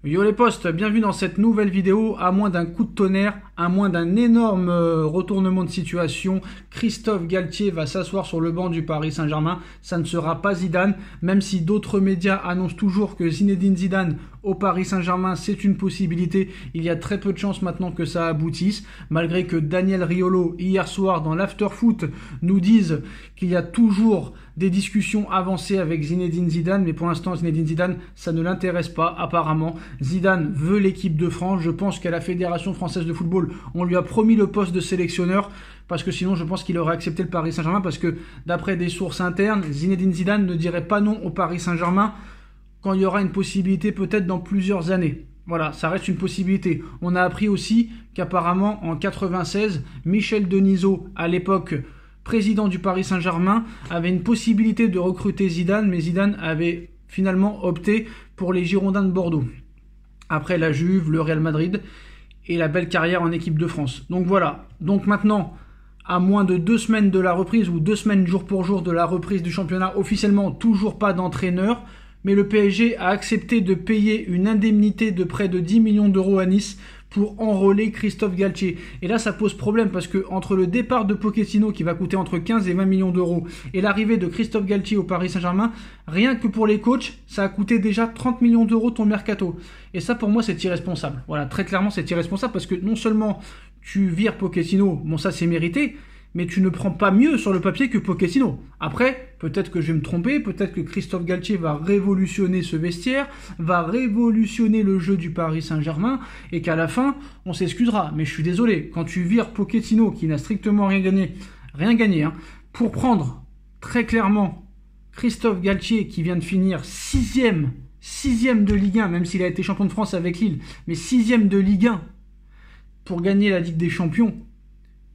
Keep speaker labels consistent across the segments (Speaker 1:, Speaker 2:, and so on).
Speaker 1: Yo les potes, bienvenue dans cette nouvelle vidéo. À moins d'un coup de tonnerre, à moins d'un énorme retournement de situation, Christophe Galtier va s'asseoir sur le banc du Paris Saint-Germain. Ça ne sera pas Zidane, même si d'autres médias annoncent toujours que Zinedine Zidane au Paris Saint-Germain, c'est une possibilité. Il y a très peu de chances maintenant que ça aboutisse, malgré que Daniel Riolo, hier soir dans l'after-foot, nous dise qu'il y a toujours des discussions avancées avec Zinedine Zidane, mais pour l'instant Zinedine Zidane, ça ne l'intéresse pas apparemment. Zidane veut l'équipe de France. Je pense qu'à la Fédération française de football, on lui a promis le poste de sélectionneur, parce que sinon je pense qu'il aurait accepté le Paris Saint-Germain, parce que d'après des sources internes, Zinedine Zidane ne dirait pas non au Paris Saint-Germain quand il y aura une possibilité peut-être dans plusieurs années. Voilà, ça reste une possibilité. On a appris aussi qu'apparemment en 96, Michel Denisot, à l'époque président du Paris Saint-Germain, avait une possibilité de recruter Zidane, mais Zidane avait finalement opté pour les Girondins de Bordeaux. Après la Juve, le Real Madrid et la belle carrière en équipe de France. Donc voilà, donc maintenant, à moins de 2 semaines de la reprise, ou 2 semaines jour pour jour de la reprise du championnat, officiellement toujours pas d'entraîneur, mais le PSG a accepté de payer une indemnité de près de 10 millions d'euros à Nice pour enrôler Christophe Galtier. Et là, ça pose problème parce que entre le départ de Pochettino qui va coûter entre 15 et 20 millions d'euros et l'arrivée de Christophe Galtier au Paris Saint-Germain, rien que pour les coachs, ça a coûté déjà 30 millions d'euros ton mercato. Et ça, pour moi, c'est irresponsable. Voilà, très clairement, c'est irresponsable parce que non seulement tu vires Pochettino, bon ça c'est mérité, mais tu ne prends pas mieux sur le papier que Pochettino. Après, peut-être que je vais me tromper, peut-être que Christophe Galtier va révolutionner ce vestiaire, va révolutionner le jeu du Paris Saint-Germain, et qu'à la fin, on s'excusera. Mais je suis désolé, quand tu vires Pochettino, qui n'a strictement rien gagné, pour prendre très clairement Christophe Galtier, qui vient de finir sixième de Ligue 1, même s'il a été champion de France avec Lille, mais 6e de Ligue 1, pour gagner la Ligue des Champions,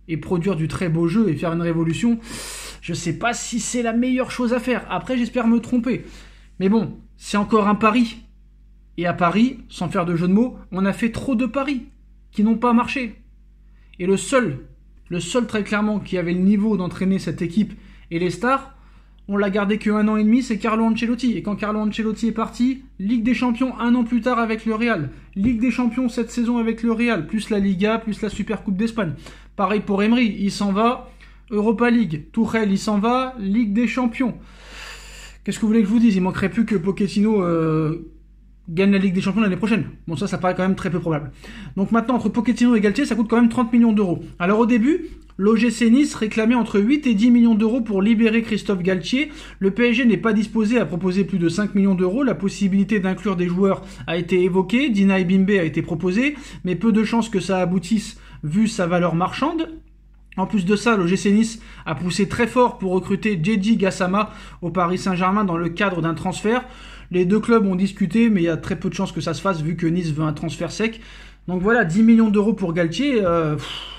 Speaker 1: et produire du très beau jeu et faire une révolution, je sais pas si c'est la meilleure chose à faire. Après, j'espère me tromper. Mais bon, c'est encore un pari. Et à Paris, sans faire de jeu de mots, on a fait trop de paris qui n'ont pas marché. Et le seul très clairement qui avait le niveau d'entraîner cette équipe et les stars, on l'a gardé que 1 an et demi, c'est Carlo Ancelotti. Et quand Carlo Ancelotti est parti, Ligue des Champions 1 an plus tard avec le Real. Ligue des Champions cette saison avec le Real, plus la Liga, plus la Super Coupe d'Espagne. Pareil pour Emery, il s'en va. Europa League, Tuchel, il s'en va. Ligue des Champions. Qu'est-ce que vous voulez que je vous dise? Il manquerait plus que Pochettino gagne la Ligue des Champions l'année prochaine. Bon, ça paraît quand même très peu probable. Donc maintenant, entre Pochettino et Galtier, ça coûte quand même 30 millions d'euros. Alors au début, l'OGC Nice réclamait entre 8 et 10 millions d'euros pour libérer Christophe Galtier. Le PSG n'est pas disposé à proposer plus de 5 millions d'euros. La possibilité d'inclure des joueurs a été évoquée. Dina Ebimbe a été proposée, mais peu de chances que ça aboutisse vu sa valeur marchande. En plus de ça, l'OGC Nice a poussé très fort pour recruter Djedji Gassama au Paris Saint-Germain dans le cadre d'un transfert. Les deux clubs ont discuté, mais il y a très peu de chances que ça se fasse vu que Nice veut un transfert sec. Donc voilà, 10 millions d'euros pour Galtier.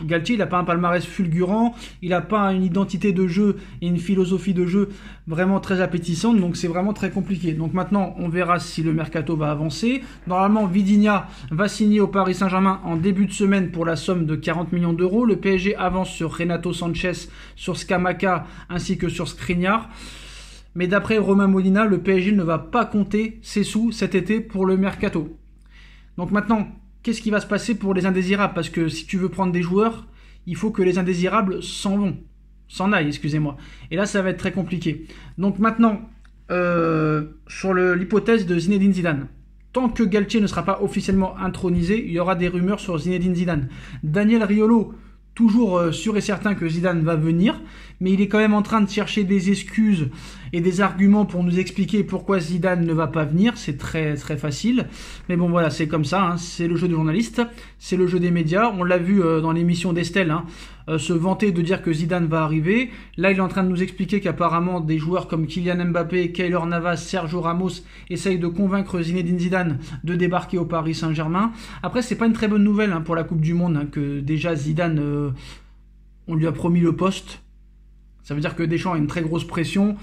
Speaker 1: Galtier, il n'a pas un palmarès fulgurant, il n'a pas une identité de jeu et une philosophie de jeu vraiment très appétissante, donc c'est vraiment très compliqué. Donc maintenant, on verra si le mercato va avancer. Normalement, Vitinha va signer au Paris Saint-Germain en début de semaine pour la somme de 40 millions d'euros. Le PSG avance sur Renato Sanchez, sur Scamacca ainsi que sur Skriniar. Mais d'après Romain Molina, le PSG ne va pas compter ses sous cet été pour le mercato. Donc maintenant, qu'est-ce qui va se passer pour les indésirables? Parce que si tu veux prendre des joueurs, il faut que les indésirables s'en aillent, excusez-moi. Et là, ça va être très compliqué. Donc maintenant, sur l'hypothèse de Zinedine Zidane, tant que Galtier ne sera pas officiellement intronisé, il y aura des rumeurs sur Zinedine Zidane. Daniel Riolo, toujours sûr et certain que Zidane va venir, mais il est quand même en train de chercher des excuses et des arguments pour nous expliquer pourquoi Zidane ne va pas venir. C'est très très facile, mais bon voilà, c'est comme ça, c'est le jeu des journalistes, c'est le jeu des médias. On l'a vu dans l'émission d'Estelle, se vanter de dire que Zidane va arriver. Là, il est en train de nous expliquer qu'apparemment des joueurs comme Kylian Mbappé, Keylor Navas, Sergio Ramos essayent de convaincre Zinedine Zidane de débarquer au Paris Saint-Germain. Après, c'est pas une très bonne nouvelle pour la Coupe du Monde, que déjà Zidane, on lui a promis le poste. Ça veut dire que Deschamps a une très grosse pression.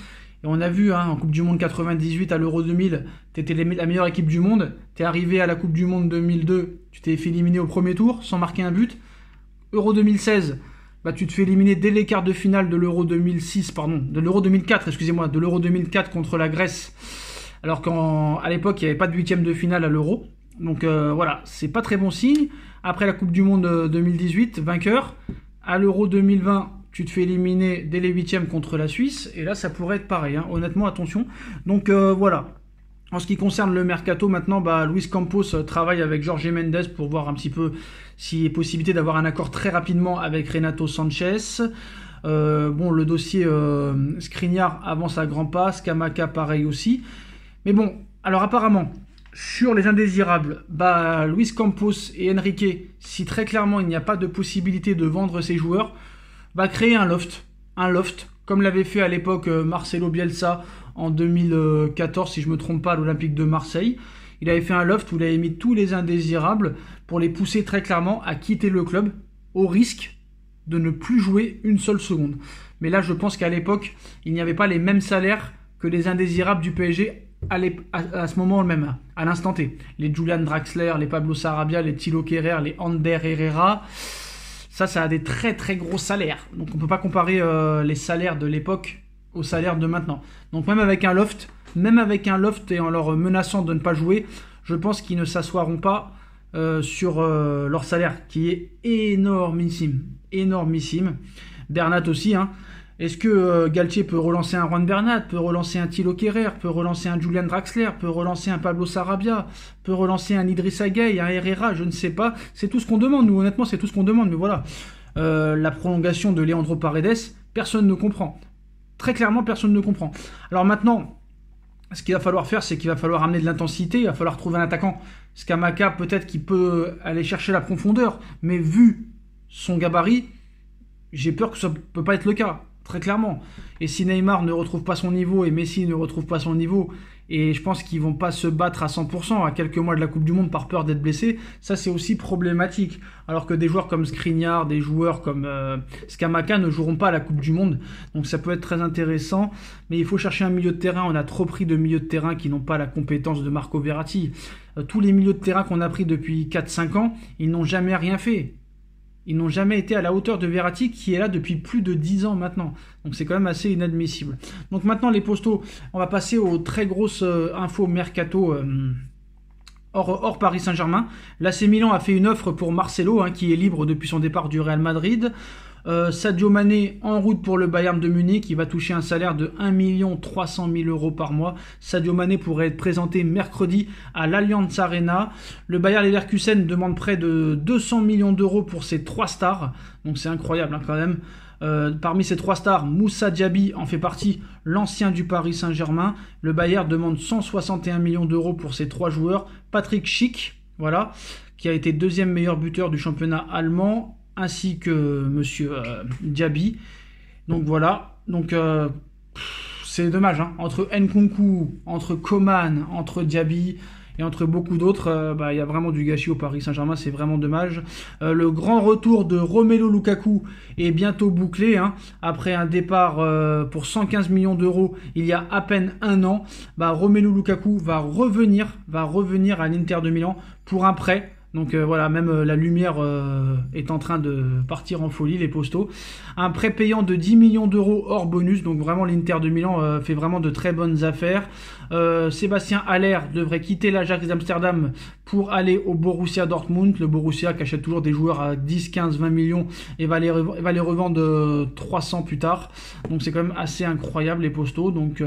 Speaker 1: Et on a vu en Coupe du Monde 98 à l'Euro 2000, tu étais la meilleure équipe du monde. Tu es arrivé à la Coupe du Monde 2002, tu t'es fait éliminer au premier tour sans marquer un but. Euro 2016, tu te fais éliminer dès les quarts de finale de l'Euro 2004, excusez-moi, de l'Euro 2004 contre la Grèce. Alors qu'à l'époque, il n'y avait pas de 8e de finale à l'Euro. Donc voilà, c'est pas très bon signe. Après la Coupe du Monde 2018, vainqueur. À l'Euro 2020, tu te fais éliminer dès les huitièmes contre la Suisse. Et là, ça pourrait être pareil. Hein. Honnêtement, attention. Donc voilà. En ce qui concerne le mercato, maintenant, Luis Campos travaille avec Jorge Mendes pour voir un petit peu s'il y a possibilité d'avoir un accord très rapidement avec Renato Sanchez. Bon, le dossier Skriniar avance à grands pas, Scamacca pareil aussi. Mais bon, alors apparemment, sur les indésirables, Luis Campos et Enrique, si très clairement il n'y a pas de possibilité de vendre ces joueurs, créer un loft, comme l'avait fait à l'époque Marcelo Bielsa en 2014, si je ne me trompe pas, à l'Olympique de Marseille. Il avait fait un loft où il avait mis tous les indésirables pour les pousser très clairement à quitter le club, au risque de ne plus jouer une seule seconde. Mais là, je pense qu'à l'époque, il n'y avait pas les mêmes salaires que les indésirables du PSG à ce moment même, à l'instant T. Les Julian Draxler, les Pablo Sarabia, les Thilo Kehrer, les Ander Herrera, ça a des très très gros salaires. Donc on ne peut pas comparer les salaires de l'époque aux salaires de maintenant. Donc même avec un loft et en leur menaçant de ne pas jouer, je pense qu'ils ne s'assoiront pas sur leur salaire qui est énormissime. Bernat aussi, hein. Est-ce que Galtier peut relancer un Juan Bernat, peut relancer un Thilo Kehrer, peut relancer un Julian Draxler, peut relancer un Pablo Sarabia, peut relancer un Idrissa Gueye, un Herrera, je ne sais pas. C'est tout ce qu'on demande, nous, honnêtement, c'est tout ce qu'on demande. Mais voilà, la prolongation de Leandro Paredes, personne ne comprend. Très clairement, personne ne comprend. Alors maintenant, ce qu'il va falloir faire, c'est qu'il va falloir amener de l'intensité, il va falloir trouver un attaquant. Scamacca, peut-être qu'il peut aller chercher la profondeur, mais vu son gabarit, j'ai peur que ça ne peut pas être le cas. Très clairement. Et si Neymar ne retrouve pas son niveau et Messi ne retrouve pas son niveau, et je pense qu'ils vont pas se battre à 100% à quelques mois de la Coupe du Monde par peur d'être blessés, ça c'est aussi problématique. Alors que des joueurs comme Skriniar, des joueurs comme Scamacca ne joueront pas à la Coupe du Monde. Donc ça peut être très intéressant, mais il faut chercher un milieu de terrain. On a trop pris de milieux de terrain qui n'ont pas la compétence de Marco Verratti. Tous les milieux de terrain qu'on a pris depuis 4-5 ans, ils n'ont jamais rien fait. Ils n'ont jamais été à la hauteur de Verratti qui est là depuis plus de 10 ans maintenant. Donc c'est quand même assez inadmissible. Donc maintenant les postos, on va passer aux très grosses infos mercato hors Paris Saint-Germain. L'AC Milan a fait une offre pour Marcelo qui est libre depuis son départ du Real Madrid. Sadio Mané en route pour le Bayern de Munich, il va toucher un salaire de 1 300 000 € par mois. Sadio Mané pourrait être présenté mercredi à l'Allianz Arena. Le Bayer Leverkusen demande près de 200 millions d'euros pour ses 3 stars, donc c'est incroyable quand même. Parmi ces 3 stars, Moussa Diaby en fait partie, l'ancien du Paris Saint-Germain. Le Bayer demande 161 millions d'euros pour ses 3 joueurs. Patrick Schick, voilà, qui a été deuxième meilleur buteur du championnat allemand, ainsi que Monsieur Diaby. Donc voilà, donc c'est dommage, hein. Entre Nkunku, entre Coman, entre Diaby et entre beaucoup d'autres, il y a vraiment du gâchis au Paris Saint-Germain, c'est vraiment dommage. Le grand retour de Romelu Lukaku est bientôt bouclé, hein. Après un départ pour 115 millions d'euros il y a à peine un an, Romelu Lukaku va revenir à l'Inter de Milan pour un prêt. Donc voilà, même la lumière est en train de partir en folie, les postos. Un prêt payant de 10 millions d'euros hors bonus, donc vraiment l'Inter de Milan fait vraiment de très bonnes affaires. Sébastien Haller devrait quitter l'Ajax d'Amsterdam pour aller au Borussia Dortmund. Le Borussia qui achète toujours des joueurs à 10, 15, 20 millions et va les revendre 300 plus tard. Donc c'est quand même assez incroyable les postos. Donc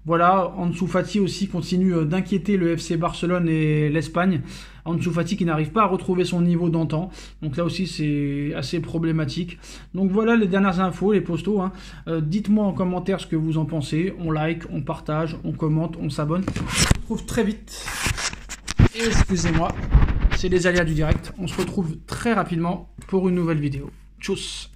Speaker 1: voilà, Ansu Fati aussi continue d'inquiéter le FC Barcelone et l'Espagne. Ansu Fati qui n'arrive pas à retrouver son niveau d'antan. Donc là aussi c'est assez problématique. Donc voilà les dernières infos, les postos. Dites-moi en commentaire ce que vous en pensez. On like, on partage, on commente, on s'abonne. On se retrouve très vite. Et excusez-moi, c'est les aléas du direct. On se retrouve très rapidement pour une nouvelle vidéo. Tchuss.